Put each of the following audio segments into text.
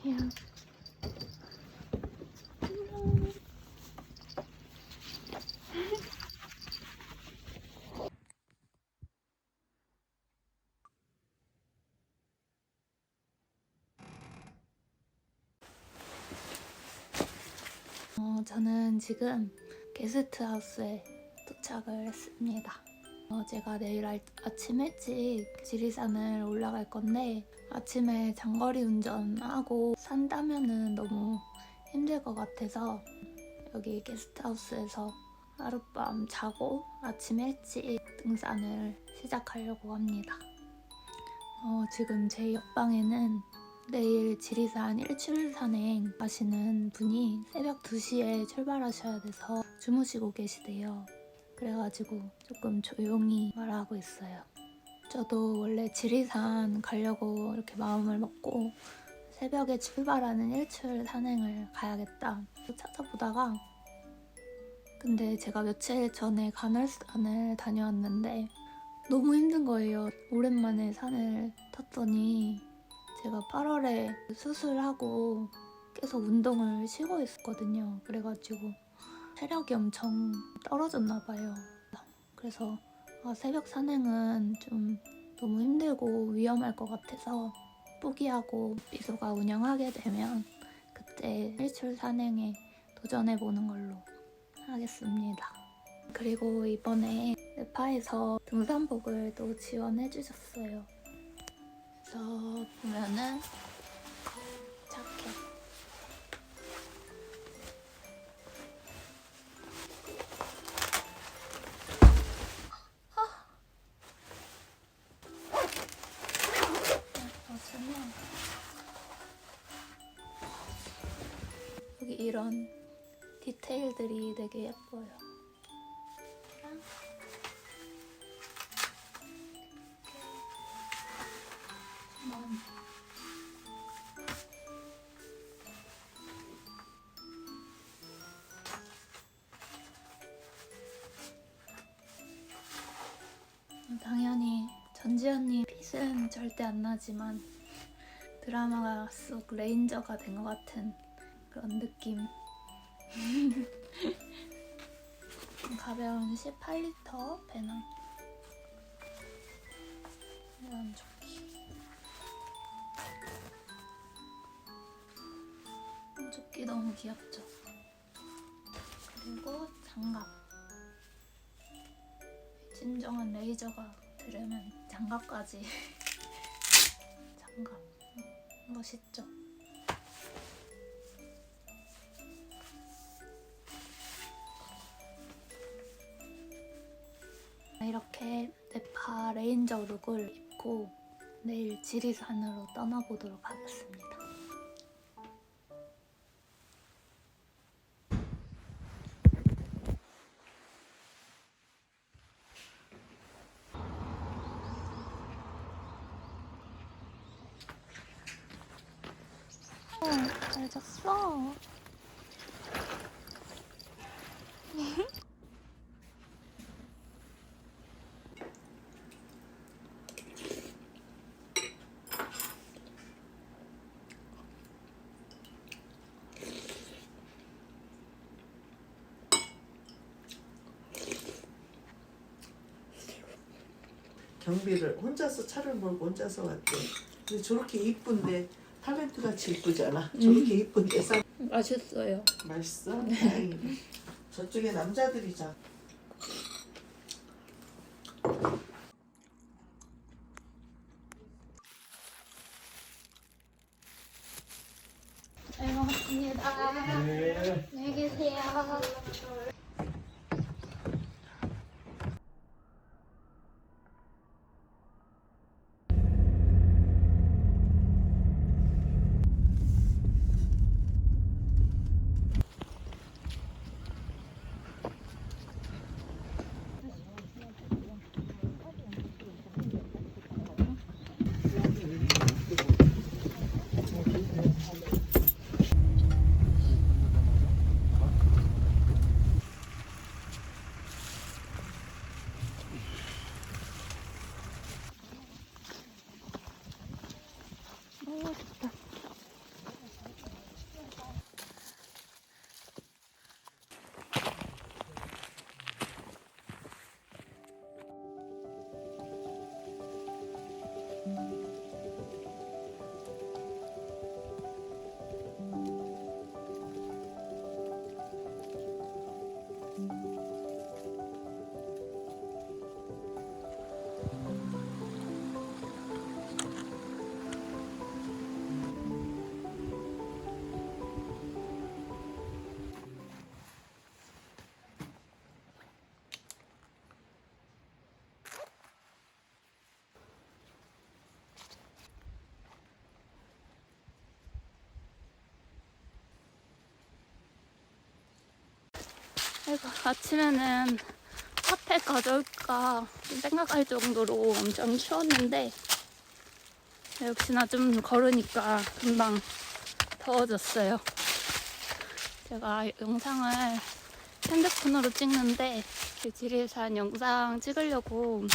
야. 저는 지금 게스트하우스에 도착을 했습니다. 제가 내일 아침 일찍 지리산을 올라갈 건데 아침에 장거리 운전하고 산다면은 너무 힘들 것 같아서 여기 게스트하우스에서 하룻밤 자고 아침 일찍 등산을 시작하려고 합니다. 지금 제 옆방에는 내일 지리산 일출 산행 가시는 분이 새벽 2시에 출발하셔야 돼서 주무시고 계시대요. 그래가지고 조금 조용히 말하고 있어요. 저도 원래 지리산 가려고 이렇게 마음을 먹고 새벽에 출발하는 일출 산행을 가야겠다 찾아보다가 근데 제가 며칠 전에 간헐산을 다녀왔는데 너무 힘든 거예요. 오랜만에 산을 탔더니 제가 8월에 수술하고 계속 운동을 쉬고 있었거든요. 그래가지고 체력이 엄청 떨어졌나 봐요. 그래서 새벽 산행은 좀 너무 힘들고 위험할 것 같아서 포기하고 미소가 운영하게 되면 그때 일출 산행에 도전해보는 걸로 하겠습니다. 그리고 이번에 네파에서 등산복을 또 지원해주셨어요. 그래서 보면은 자켓 벗으면 여기 이런 디테일들이 되게 예뻐요. 당연히 전지현님 핏은 절대 안 나지만 드라마 속 레인저가 된 것 같은 그런 느낌. 가벼운 18리터 배낭 이런 조끼. 조끼 너무 귀엽죠? 그리고 장갑. 진정한 레이저가 들으면 장갑까지. 장갑 멋있죠? 이렇게 네파 레인저 룩을 입고 내일 지리산으로 떠나보도록 하겠습니다. 잘 잤어. 경비를 혼자서 차를 몰고 혼자서 왔대. 근데 저렇게 이쁜데 탤런트 같이 이쁘잖아. 저렇게 이쁜데 맛있어요. 맛있어? 다행이네. 저쪽에 남자들이잖아. 잘 먹었습니다. 네. 안녕히 계세요. 그래서 아침에는 핫팩 가져올까 좀 생각할 정도로 엄청 추웠는데 역시나 좀 걸으니까 금방 더워졌어요. 제가 영상을 핸드폰으로 찍는데 그 지리산 영상 찍으려고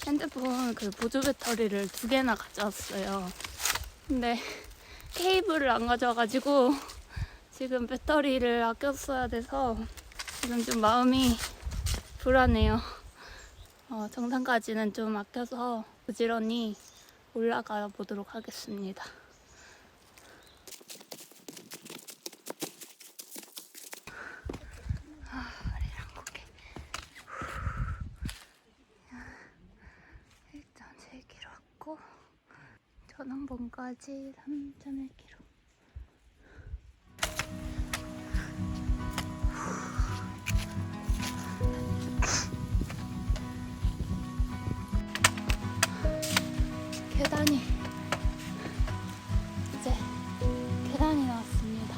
핸드폰 그 보조 배터리를 2개나 가져왔어요. 근데 케이블을 안 가져와가지고 지금 배터리를 아껴 써야 돼서 지금 좀 마음이 불안해요. 정상까지는 좀 아껴서 부지런히 올라가 보도록 하겠습니다. 머리랑 고개. 일단 3km 왔고 전원봉까지 3.1km. 계단이 이제 계단이 나왔습니다.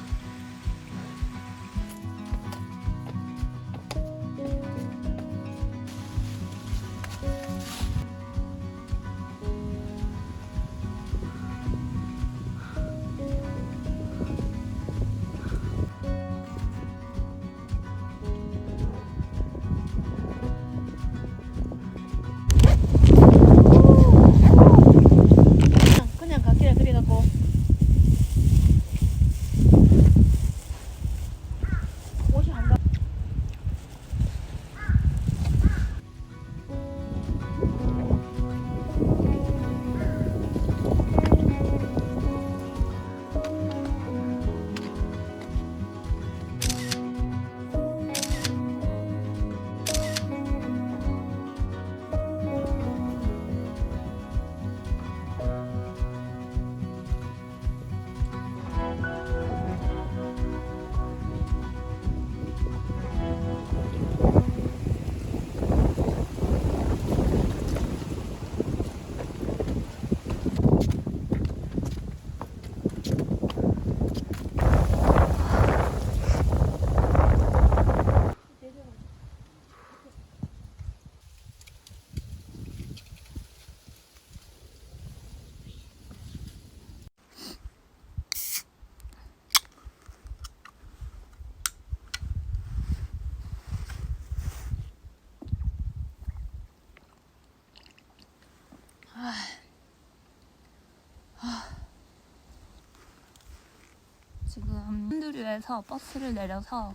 그냥 갓길에 그래갖고 옷이 안 가. 지금 흔두류에서 버스를 내려서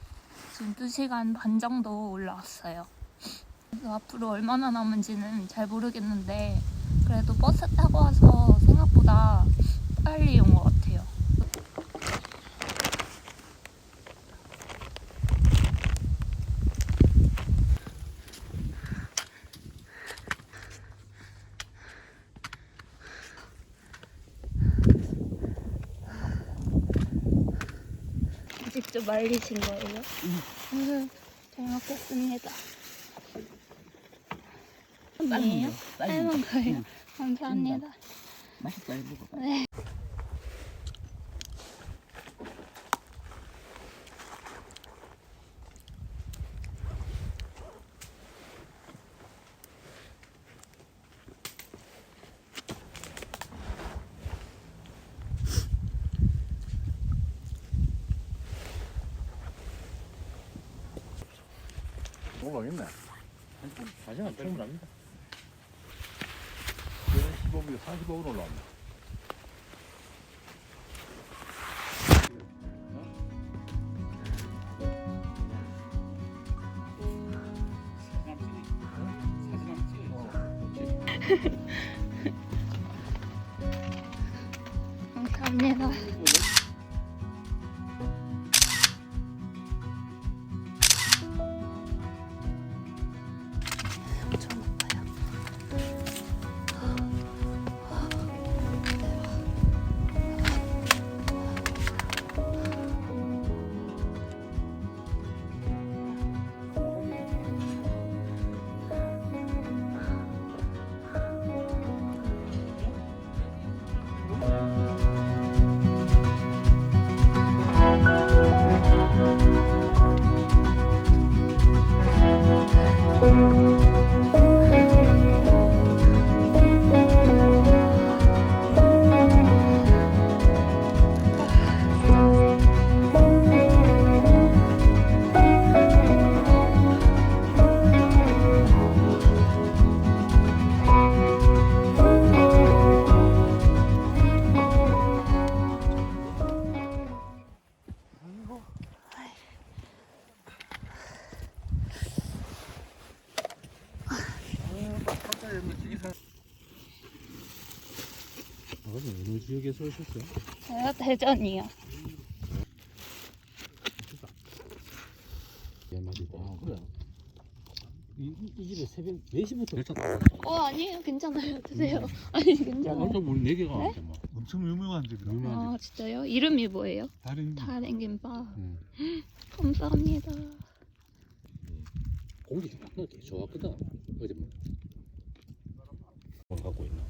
지금 2시간 반 정도 올라왔어요. 그래서 앞으로 얼마나 남은지는 잘 모르겠는데 그래도 버스 타고 와서 생각보다 빨리 온 것 같아요. 직접 말리신 거예요? 잘 먹겠습니다. 아니에요? 삶은 거예요? 감사합니다. 맛있다, 먹어봐. 네. 먹어야겠네. 한 4시간 충분합니다. 15분, 45분 올라왔네. 감사합니다. 엄청 높아요. 어느 지역에서 오셨어요? 저요? 대전이요. 예, 맞다. 그래. 이 집에 새벽 4시부터 괜찮다. 아니에요. 괜찮아요. 드세요. 아니, 괜찮아요. 완전 문 4개가 네? 왔대, 뭐. 엄청 유명한 집이다. 유명한 아, 진짜요? 이름이 뭐예요? 다른 다랭김밥. 집. 감사합니다. 공기 되게 좋았거든. 어제 뭐. 뭘 갖고 있나?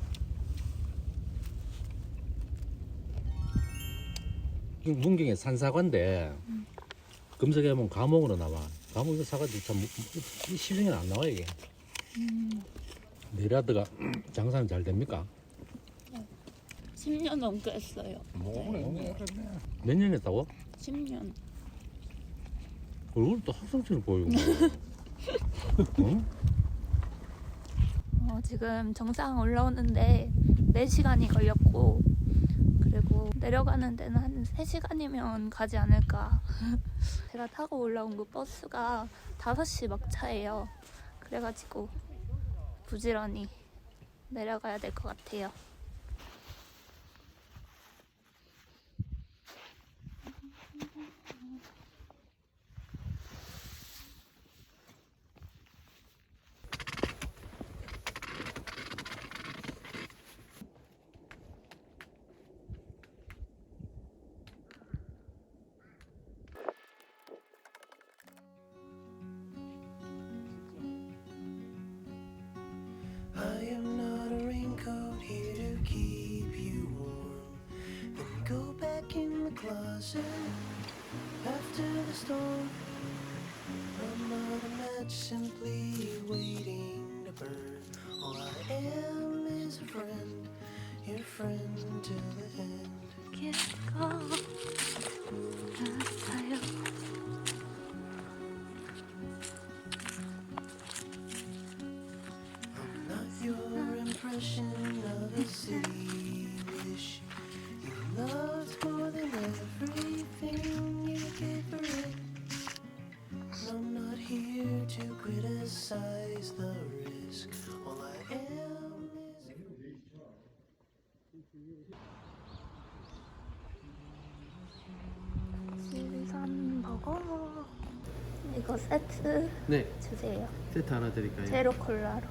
문경에 산사과인데 검색해보면 감옥으로 나와. 감옥 이거 사과도 참 시중에 안 나와 이게. 내라드가 장사는 잘 됩니까? 10년 넘게 했어요. 몇 년 했다고? 10년. 얼굴 또 학생처럼 보이고. 응? 지금 정상 올라오는데 4시간이 걸렸고, 그리고 내려가는 데는 한 3시간이면 가지 않을까. 제가 타고 올라온 그 버스가 5시 막차예요. 그래가지고 부지런히 내려가야 될 것 같아요. I am not a raincoat here to keep you warm. Then go back in the closet after the storm. I'm not a match simply waiting to burn. All I am is a friend, your friend till the end. 기회가 왔어요. I'm not your impression of a city wish. You loved more than everything you gave for it. I'm not here to criticize the risk. All I am is 지리산 버거. 이거 세트 네, 주세요. 세트 하나 드릴까요? 제로 콜라로.